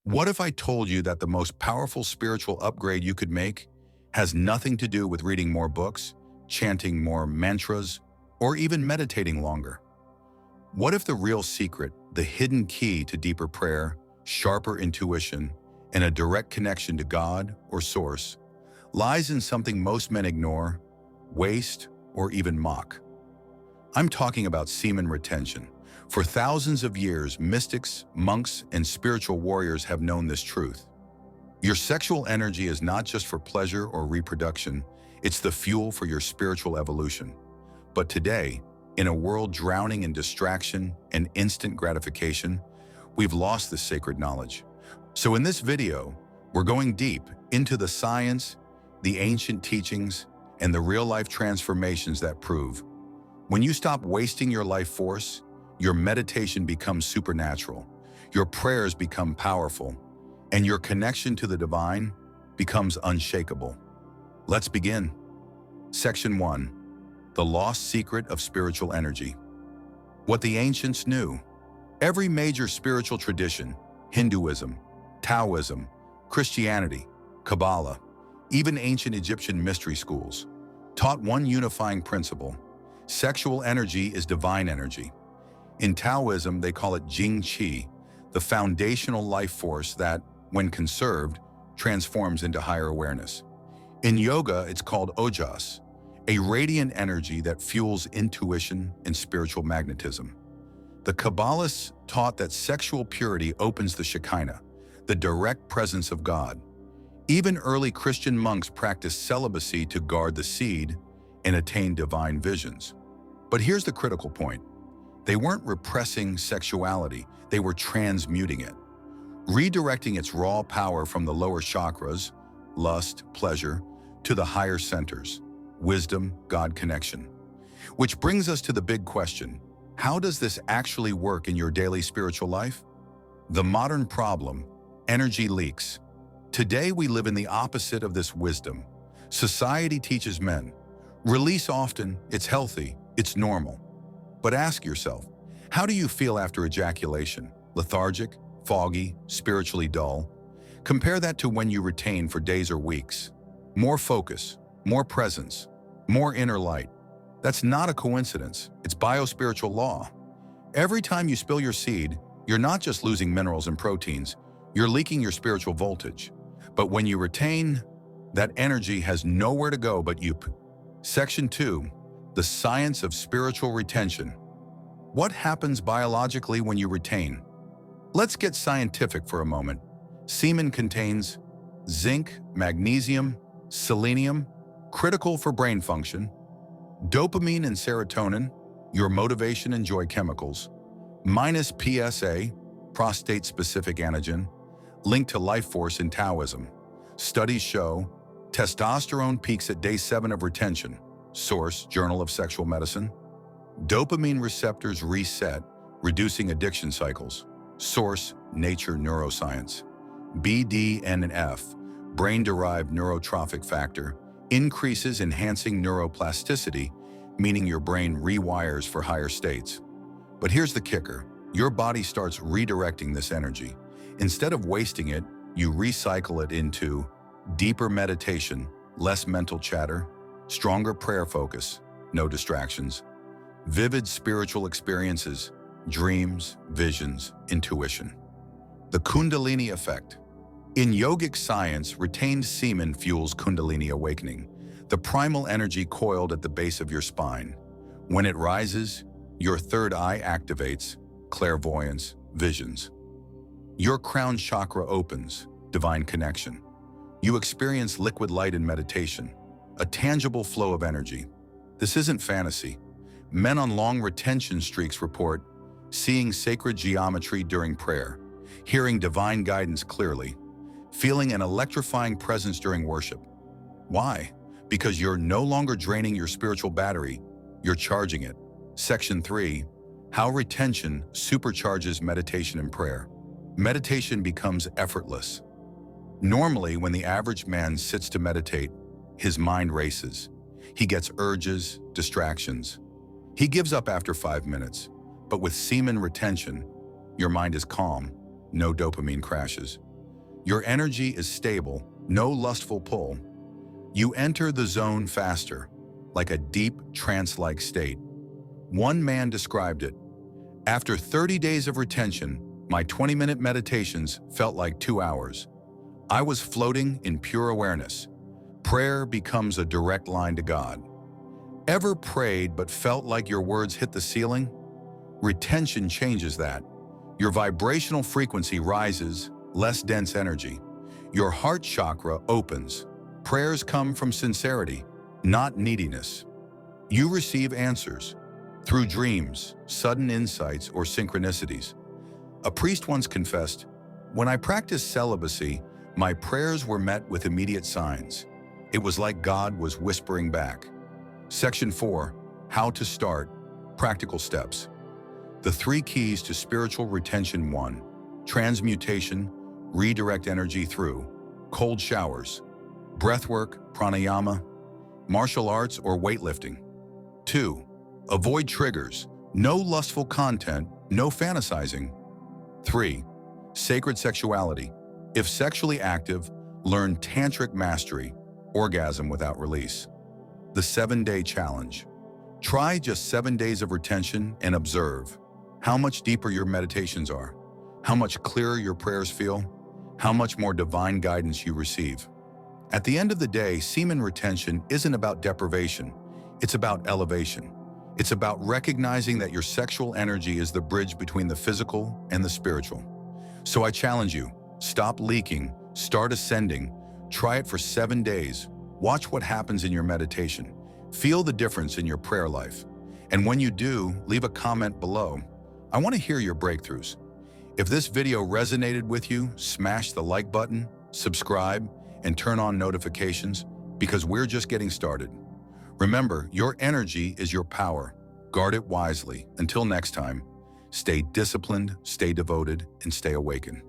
What if I told you that the most powerful spiritual upgrade you could make has nothing to do with reading more books, chanting more mantras, or even meditating longer? What if the real secret, the hidden key to deeper prayer, sharper intuition, and a direct connection to God or Source, lies in something most men ignore, waste, or even mock? I'm talking about semen retention. For thousands of years, mystics, monks, and spiritual warriors have known this truth. Your sexual energy is not just for pleasure or reproduction, it's the fuel for your spiritual evolution. But today, in a world drowning in distraction and instant gratification, we've lost this sacred knowledge. So in this video, we're going deep into the science, the ancient teachings, and the real-life transformations that prove when you stop wasting your life force, your meditation becomes supernatural, your prayers become powerful, and your connection to the divine becomes unshakable. Let's begin. Section 1. The Lost Secret of Spiritual Energy. What the ancients knew. Every major spiritual tradition, Hinduism, Taoism, Christianity, Kabbalah, even ancient Egyptian mystery schools, taught one unifying principle: sexual energy is divine energy. In Taoism, they call it Jing Qi, the foundational life force that, when conserved, transforms into higher awareness. In yoga, it's called Ojas, a radiant energy that fuels intuition and spiritual magnetism. The Kabbalists taught that sexual purity opens the Shekinah, the direct presence of God. Even early Christian monks practiced celibacy to guard the seed and attain divine visions. But here's the critical point. They weren't repressing sexuality, they were transmuting it, redirecting its raw power from the lower chakras, lust, pleasure, to the higher centers, wisdom, God connection. Which brings us to the big question: how does this actually work in your daily spiritual life? The modern problem: energy leaks. Today we live in the opposite of this wisdom. Society teaches men, release often, it's healthy, it's normal. But ask yourself, how do you feel after ejaculation? Lethargic, foggy, spiritually dull? Compare that to when you retain for days or weeks. More focus, more presence, more inner light. That's not a coincidence, it's biospiritual law. Every time you spill your seed, you're not just losing minerals and proteins, you're leaking your spiritual voltage. But when you retain, that energy has nowhere to go but you. Section 2. The Science of Spiritual Retention. What happens biologically when you retain? Let's get scientific for a moment. Semen contains zinc, magnesium, selenium, critical for brain function, dopamine and serotonin, your motivation and joy chemicals, minus PSA, prostate-specific antigen, linked to life force in Taoism. Studies show testosterone peaks at day 7 of retention. Source, Journal of Sexual Medicine. Dopamine receptors reset, reducing addiction cycles. Source, Nature Neuroscience. BDNF, brain-derived neurotrophic factor, increases enhancing neuroplasticity, meaning your brain rewires for higher states. But here's the kicker. Your body starts redirecting this energy. Instead of wasting it, you recycle it into deeper meditation, less mental chatter, stronger prayer focus, no distractions, vivid spiritual experiences, dreams, visions, intuition. The Kundalini effect. In yogic science, retained semen fuels Kundalini awakening, the primal energy coiled at the base of your spine. When it rises, your third eye activates, clairvoyance, visions. Your crown chakra opens, divine connection. You experience liquid light in meditation, a tangible flow of energy. This isn't fantasy. Men on long retention streaks report seeing sacred geometry during prayer, hearing divine guidance clearly, feeling an electrifying presence during worship. Why? Because you're no longer draining your spiritual battery, you're charging it. Section 3. How retention supercharges meditation and prayer. Meditation becomes effortless. Normally, when the average man sits to meditate, his mind races. He gets urges, distractions. He gives up after 5 minutes. But with semen retention, your mind is calm, no dopamine crashes. Your energy is stable, no lustful pull. You enter the zone faster, like a deep trance-like state. One man described it. After 30 days of retention, my 20-minute meditations felt like 2 hours. I was floating in pure awareness. Prayer becomes a direct line to God. Ever prayed but felt like your words hit the ceiling? Retention changes that. Your vibrational frequency rises, less dense energy. Your heart chakra opens. Prayers come from sincerity, not neediness. You receive answers through dreams, sudden insights, or synchronicities. A priest once confessed, "When I practiced celibacy, my prayers were met with immediate signs. It was like God was whispering back." Section 4, How to Start, Practical Steps. The 3 keys to spiritual retention: 1. Transmutation, redirect energy through cold showers, breathwork, pranayama, martial arts, or weightlifting. 2. Avoid triggers, no lustful content, no fantasizing. 3. Sacred sexuality. If sexually active, learn tantric mastery, orgasm without release. The 7-day challenge. Try just 7 days of retention and observe how much deeper your meditations are, how much clearer your prayers feel, how much more divine guidance you receive. At the end of the day, semen retention isn't about deprivation, it's about elevation. It's about recognizing that your sexual energy is the bridge between the physical and the spiritual. So I challenge you, stop leaking, start ascending, try it for 7 days, watch what happens in your meditation, feel the difference in your prayer life. And when you do, leave a comment below. I want to hear your breakthroughs. If this video resonated with you, smash the like button, subscribe, and turn on notifications, because we're just getting started. Remember, your energy is your power. Guard it wisely. Until next time, stay disciplined, stay devoted, and stay awakened.